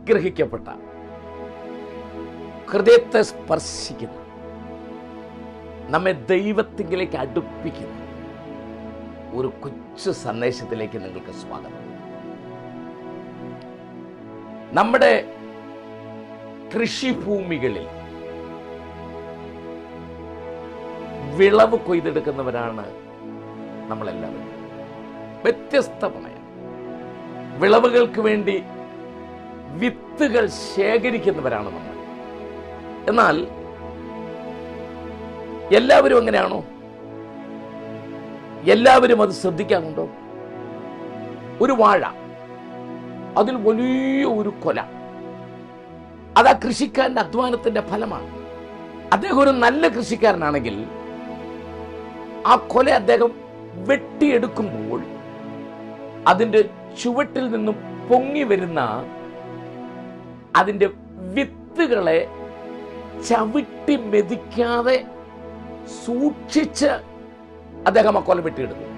അനുഗ്രഹിക്കപ്പെട്ട, ഹൃദയത്തെ സ്പർശിക്കുന്ന, നമ്മെ ദൈവത്തിലേക്ക് അടുപ്പിക്കുന്ന ഒരു കൊച്ചു സന്ദേശത്തിലേക്ക് നിങ്ങൾക്ക് സ്വാഗതം. നമ്മുടെ കൃഷിഭൂമികളിൽ വിളവ് കൊയ്തെടുക്കുന്നവരാണ് നമ്മളെല്ലാവരും. വ്യത്യസ്തമായ വിളവുകൾക്ക് വേണ്ടി വിത്തുകൾ ശേഖരിക്കുന്നവരാണ് നമ്മൾ. എന്നാൽ എല്ലാവരും അങ്ങനെയാണോ? എല്ലാവരും അത് ശ്രദ്ധിക്കാറുണ്ടോ? ഒരു വാഴ, അതിൽ വലിയ ഒരു കൊല, അത് ആ കൃഷിക്കാരന്റെ അധ്വാനത്തിന്റെ ഫലമാണ്. അദ്ദേഹം ഒരു നല്ല കൃഷിക്കാരനാണെങ്കിൽ ആ കൊല അദ്ദേഹം വെട്ടിയെടുക്കുമ്പോൾ അതിന്റെ ചുവട്ടിൽ നിന്നും പൊങ്ങി വരുന്ന അതിന്റെ വിത്തുകളെ ചവിട്ടി മെതിക്കാതെ സൂക്ഷിച്ച് അദ്ദേഹം ആ കൊല വെട്ടിയെടുക്കും.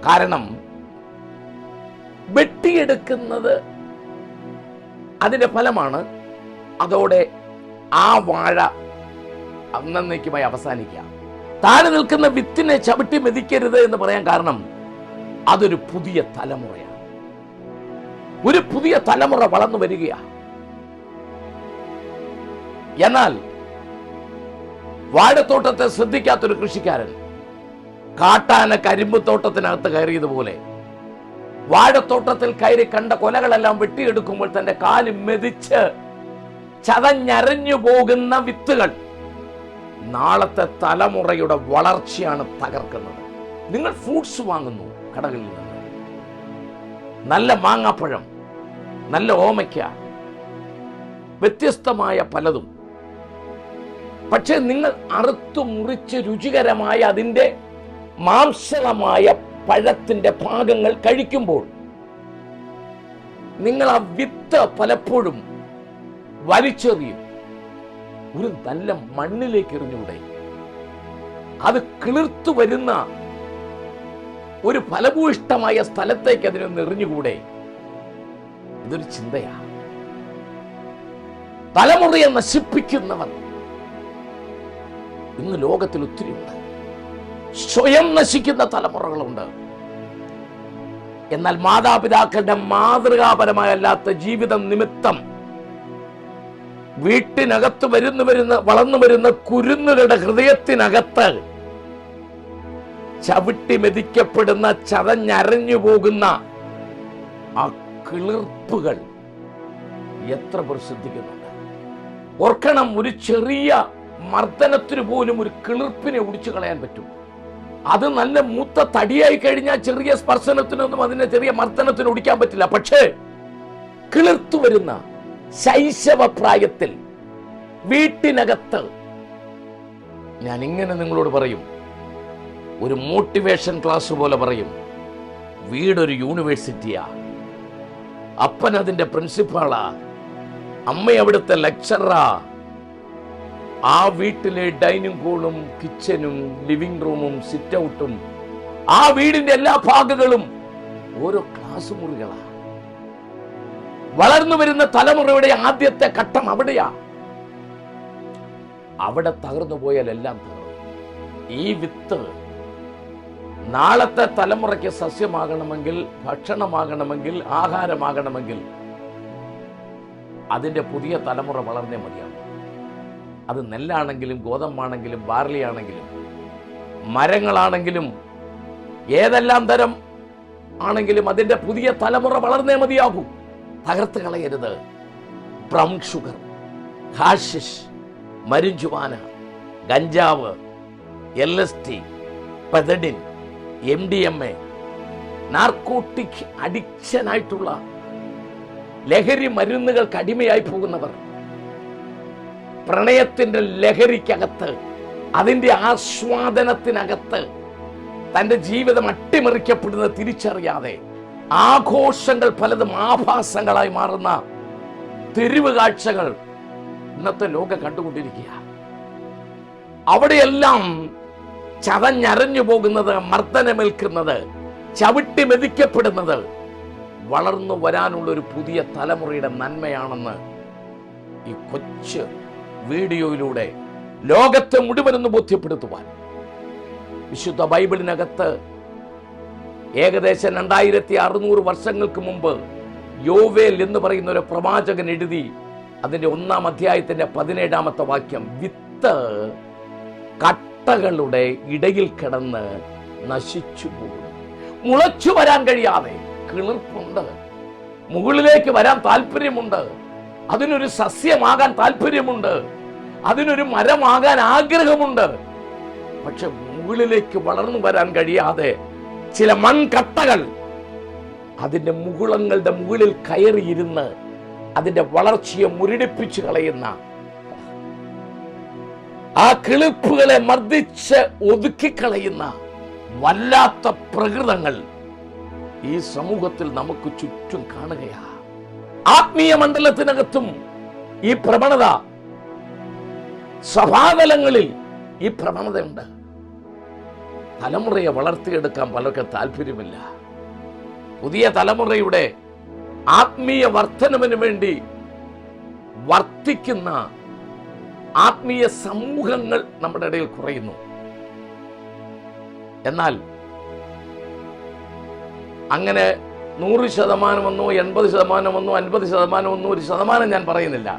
കാരണം വെട്ടിയെടുക്കുന്നത് അതിന്റെ ഫലമാണ്. അതോടെ ആ വാഴ അന്നേക്കുമായി അവസാനിക്കുക. താഴെ നിൽക്കുന്ന വിത്തിനെ ചവിട്ടി മെതിക്കരുത് എന്ന് പറയാൻ കാരണം അതൊരു പുതിയ തലമുറയാണ്. ഒരു പുതിയ തലമുറ വളർന്നു വരികയാണ്. എന്നാൽ വാഴത്തോട്ടത്തെ ശ്രദ്ധിക്കാത്തൊരു കൃഷിക്കാരൻ കാട്ടാന കരിമ്പ് തോട്ടത്തിനകത്ത് കയറിയതുപോലെ വാഴത്തോട്ടത്തിൽ കയറി കണ്ട കൊലകളെല്ലാം വെട്ടിയെടുക്കുമ്പോൾ തന്റെ കാല് മെതിച്ച് ചതഞ്ഞരഞ്ഞു പോകുന്ന വിത്തുകൾ നാളത്തെ തലമുറയുടെ വളർച്ചയാണ് തകർക്കുന്നത്. നിങ്ങൾ ഫ്രൂട്ട്സ് വാങ്ങുന്നു കടകളിൽ നിന്ന്, നല്ല മാങ്ങാപ്പഴം, നല്ല ഓമയ്ക്ക, വ്യത്യസ്തമായ പലതും. പക്ഷെ നിങ്ങൾ അറുത്തു മുറിച്ച് രുചികരമായ അതിൻ്റെ മാംസളമായ പഴത്തിന്റെ ഭാഗങ്ങൾ കഴിക്കുമ്പോൾ നിങ്ങൾ ആ വിത്ത് പലപ്പോഴും വലിച്ചെറിയും. ഒരു നല്ല മണ്ണിലേക്ക് എറിഞ്ഞൂടെ? അത് കിളിർത്തു വരുന്ന ഒരു ഫലഭൂയിഷ്ടമായ സ്ഥലത്തേക്ക് അതിനൊന്ന് എറിഞ്ഞുകൂടെ? ഇതൊരു ചിന്തയാ. തലമുറയെ നശിപ്പിക്കുന്നവർ ഇന്ന് ലോകത്തിൽ ഒത്തിരിയുണ്ട്. സ്വയം നശിക്കുന്ന തലമുറകളുണ്ട്. എന്നാൽ മാതാപിതാക്കളുടെ മാതൃകാപരമായല്ലാത്ത ജീവിതം നിമിത്തം വീട്ടിനകത്ത് വളർന്നു വരുന്ന കുരുന്നുകളുടെ ഹൃദയത്തിനകത്ത് ചവിട്ടി മെതിക്കപ്പെടുന്ന, ചതഞ്ഞരഞ്ഞു പോകുന്ന ആ കിളിർപ്പുകൾ എത്ര പേർ ശ്രദ്ധിക്കുന്നുണ്ട്? ഓർക്കണം, ഒരു ചെറിയ മർദ്ദനത്തിന് പോലും ഒരു കിളിർപ്പിനെ ഒടിച്ചു കളയാൻ പറ്റും. അത് നല്ല മൂത്ത തടിയായി കഴിഞ്ഞാൽ ചെറിയ സ്പർശനത്തിനൊന്നും അതിനെ ചെറിയ മർദ്ദനത്തിന് ഒടിക്കാൻ പറ്റില്ല. പക്ഷേ കിളിർത്തു വരുന്ന ശൈശവ പ്രായത്തിൽ വീട്ടിനകത്ത്, ഞാൻ ഇങ്ങനെ നിങ്ങളോട് പറയും, ഒരു മോട്ടിവേഷൻ ക്ലാസ് പോലെ പറയും, വീടൊരു യൂണിവേഴ്സിറ്റിയാ. അപ്പൻ അതിന്റെ പ്രിൻസിപ്പാളാ, അമ്മ അവിടുത്തെ ലെക്ചറാ. ആ വീട്ടിലെ ഡൈനിങ് ഹാളും കിച്ചനും ലിവിംഗ് റൂമും സിറ്റ് ഔട്ടും ആ വീടിന്റെ എല്ലാ ഭാഗങ്ങളും ഓരോ ക്ലാസ് മുറികളാ. വളർന്നു വരുന്ന തലമുറയുടെ ആദ്യത്തെ ഘട്ടം അവിടെയാ. അവിടെ തകർന്നു പോയാൽ എല്ലാം തകർന്നു. ഈ വിത്ത് നാളത്തെ തലമുറയ്ക്ക് സസ്യമാകണമെങ്കിൽ, ഭക്ഷണമാകണമെങ്കിൽ, ആഹാരമാകണമെങ്കിൽ അതിന്റെ പുതിയ തലമുറ വളർന്നേ മതിയാകും. അത് നെല്ലാണെങ്കിലും ഗോതമ്പാണെങ്കിലും ബാർലി ആണെങ്കിലും മരങ്ങളാണെങ്കിലും ഏതെല്ലാം തരം ആണെങ്കിലും അതിന്റെ പുതിയ തലമുറ വളർന്നേ മതിയാകൂ. തകർത്ത് കളയരുത്. ബ്രൗൺ ഷുഗർ, ഹാഷിഷ്, മരിഞ്ചുവാന, ഗഞ്ചാവ്, LSD, പെതഡിൻ, MDMA, നാർക്കോട്ടിക് അഡിക്ഷനായിട്ടുള്ള ലഹരി മരുന്നുകൾക്ക് അടിമയായി പോകുന്നവർ, പ്രണയത്തിന്റെ ലഹരിക്കകത്ത്, അതിന്റെ ആസ്വാദനത്തിനകത്ത് തന്റെ ജീവിതം അട്ടിമറിക്കപ്പെടുന്നത് തിരിച്ചറിയാതെ ആഘോഷങ്ങൾ പലതും ആഭാസങ്ങളായി മാറുന്ന തെരുവ് കാഴ്ചകൾ ഇന്നത്തെ ലോകം കണ്ടുകൊണ്ടിരിക്കുക. അവിടെയെല്ലാം ചതഞ്ഞരഞ്ഞു പോകുന്നത്, മർദ്ദനമേൽക്കുന്നത്, ചവിട്ടി മെതിക്കപ്പെടുന്നത് വളർന്നു വരാനുള്ള ഒരു പുതിയ തലമുറയുടെ നന്മയാണെന്ന് ഈ കൊച്ചു വീഡിയോയിലൂടെ ലോകത്തെ മുഴുവനൊന്ന് ബോധ്യപ്പെടുത്തുവാൻ വിശുദ്ധ ബൈബിളിനകത്ത് ഏകദേശം 2600 വർഷങ്ങൾക്ക് മുമ്പ് യോവേൽ എന്ന് പറയുന്ന ഒരു പ്രവാചകൻ എഴുതി അതിന്റെ 1-ാം അധ്യായത്തിന്റെ 17-ാമത്തെ വാക്യം, വിത്ത് കട്ടകളുടെ ഇടയിൽ കിടന്ന് നശിച്ചു പോകും. മുളച്ചു വരാൻ കഴിയാതെ കിളിർപ്പുണ്ട്, മുകളിലേക്ക് വരാൻ താല്പര്യമുണ്ട്, അതിനൊരു സസ്യമാകാൻ താല്പര്യമുണ്ട്, അതിനൊരു മരമാകാൻ ആഗ്രഹമുണ്ട്. പക്ഷെ മുകളിലേക്ക് വളർന്നു വരാൻ കഴിയാതെ ചില മൺകട്ടകൾ അതിന്റെ മുകുളങ്ങളുടെ മുകളിൽ കയറിയിരുന്ന് അതിന്റെ വളർച്ചയെ മുരടിപ്പിച്ചു കളയുന്ന, ആ കിളിപ്പുകളെ മർദ്ദിച്ച് ഒതുക്കിക്കളയുന്ന വല്ലാത്ത പ്രകൃതങ്ങൾ ഈ സമൂഹത്തിൽ നമുക്ക് ചുറ്റും കാണുകയാ. ആത്മീയ മണ്ഡലത്തിനകത്തും ഈ പ്രവണത, സഭാതലങ്ങളിൽ ഈ പ്രവണതയുണ്ട്. തലമുറയെ വളർത്തിയെടുക്കാൻ പലർക്കും താല്പര്യമില്ല. പുതിയ തലമുറയുടെ ആത്മീയ വർധനവിന് വേണ്ടി വർത്തിക്കുന്ന ആത്മീയ സമൂഹങ്ങൾ നമ്മുടെ ഇടയിൽ കുറയുന്നു. എന്നാൽ അങ്ങനെ 100%, 80%, 50%, ഒരു ശതമാനം ഞാൻ പറയുന്നില്ല.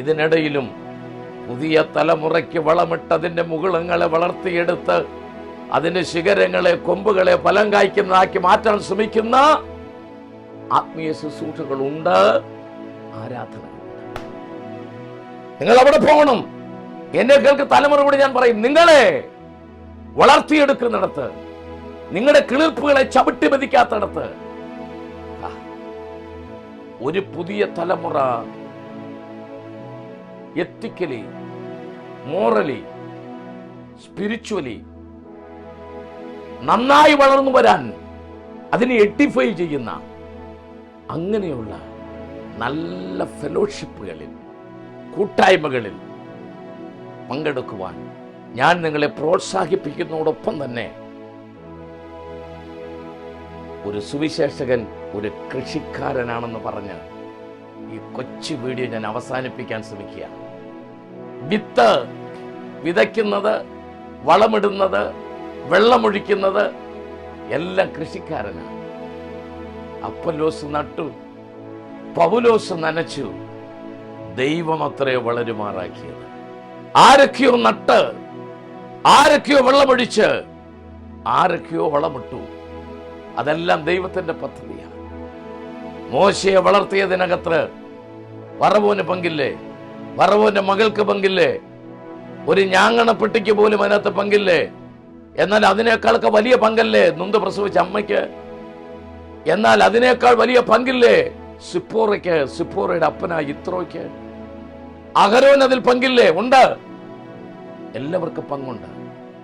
ഇതിനിടയിലും പുതിയ തലമുറയ്ക്ക് വളമിട്ട് അതിന്റെ മുകുളങ്ങളെ വളർത്തിയെടുത്ത് അതിന്റെ ശിഖരങ്ങളെ, കൊമ്പുകളെ ഫലം കായ്ക്കുന്നതാക്കി മാറ്റാൻ ശ്രമിക്കുന്ന ആത്മീയ ശുശ്രൂഷകളുണ്ട്, ആരാധനകളുണ്ട്. നിങ്ങൾ അവിടെ പോകണം. എന്നെ കേൾക്ക് തലമുറയോട് ഞാൻ പറയും, നിങ്ങളെ വളർത്തിയെടുക്കുന്നിടത്ത്, നിങ്ങളുടെ കിളിർപ്പുകളെ ചവിട്ടി മെതിക്കാത്തടത്ത് ഒരു പുതിയ തലമുറ എത്തിക്കലി, മോറലി, സ്പിരിച്വലി നന്നായി വളർന്നു വരാൻ അതിനെ എഡിഫൈ ചെയ്യുന്ന അങ്ങനെയുള്ള നല്ല ഫെലോഷിപ്പുകളിൽ, കൂട്ടായ്മകളിൽ പങ്കെടുക്കുവാൻ ഞാൻ നിങ്ങളെ പ്രോത്സാഹിപ്പിക്കുന്നതോടൊപ്പം തന്നെ ഒരു സുവിശേഷകൻ ഒരു കൃഷിക്കാരനാണെന്ന് പറഞ്ഞ് ഈ കൊച്ചു വീഡിയോ ഞാൻ അവസാനിപ്പിക്കാൻ ശ്രമിക്കുക. വിത്ത് വിതയ്ക്കുന്നത്, വളമിടുന്നത്, വെള്ളമൊഴിക്കുന്നത് എല്ലാം കൃഷിക്കാരനാണ്. അപ്പൊല്ലോസ് നട്ടു, പൗലോസ് നനച്ചു, ദൈവം അത്രേ വളരുമാറാക്കിയത്. ആരൊക്കെയോ നട്ട്, ആരൊക്കെയോ വെള്ളമൊഴിച്ച്, ആരൊക്കെയോ വളമിട്ടു. അതെല്ലാം ദൈവത്തിന്റെ പദ്ധതിയാണ്. മോശയെ വളർത്തിയതിനകത്ത് ഫറവോന് പങ്കില്ലേ? ഫറവോന്റെ മകൾക്ക് പങ്കില്ലേ? ഒരു ഞാങ്ങണപ്പെട്ടിക്ക് പോലും അതിനകത്ത് പങ്കില്ലേ? എന്നാൽ അതിനേക്കാളൊക്കെ വലിയ പങ്കല്ലേ നൊന്ത് പ്രസവിച്ച അമ്മയ്ക്ക്? എന്നാൽ അതിനേക്കാൾ വലിയ പങ്കില്ലേ സിപ്പോറയ്ക്ക്, സിപ്പോറയുടെ അപ്പനായ യിത്രോയ്ക്ക്? അഹരോൻ അതിൽ പങ്കില്ലേ? ഉണ്ട്. എല്ലാവർക്കും പങ്കുണ്ട്.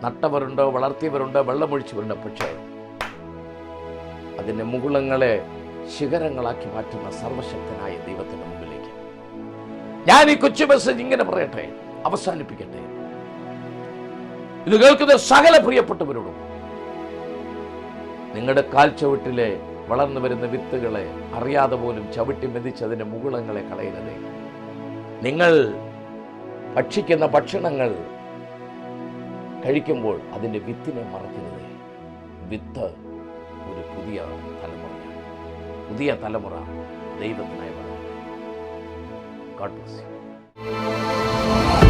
നട്ടവരുണ്ട്, വളർത്തിയവരുണ്ട്, വെള്ളമൊഴിച്ചവരുണ്ട്. പക്ഷേ അതിന്റെ മുകുളങ്ങളെ ശിഖരങ്ങളാക്കി മാറ്റുന്ന സർവശക്തനായ ദൈവത്തിന്റെ മുമ്പിലേക്ക് ഞാൻ ഈ കൊച്ചു മെസ്സേജ് ഇങ്ങനെ പറയട്ടെ, അവസാനിപ്പിക്കട്ടെ. ഇത് കേൾക്കുന്ന സകല പ്രിയപ്പെട്ടവരോടും, നിങ്ങളുടെ കാൽച്ചവിട്ടിലെ വളർന്നു വരുന്ന വിത്തുകളെ അറിയാതെ പോലും ചവിട്ടി മെതിച്ചതിന്റെ മുകുളങ്ങളെ കളയരുതേ. നിങ്ങൾ ഭക്ഷിക്കുന്ന ഭക്ഷണങ്ങൾ കഴിക്കുമ്പോൾ അതിന്റെ വിത്തിനെ മറക്കരുതേ. വിത്ത് ഒരു പുതിയ തലമുറയാണ്. പുതിയ തലമുറ ദൈവത്തിനായി വളരണം. God bless you.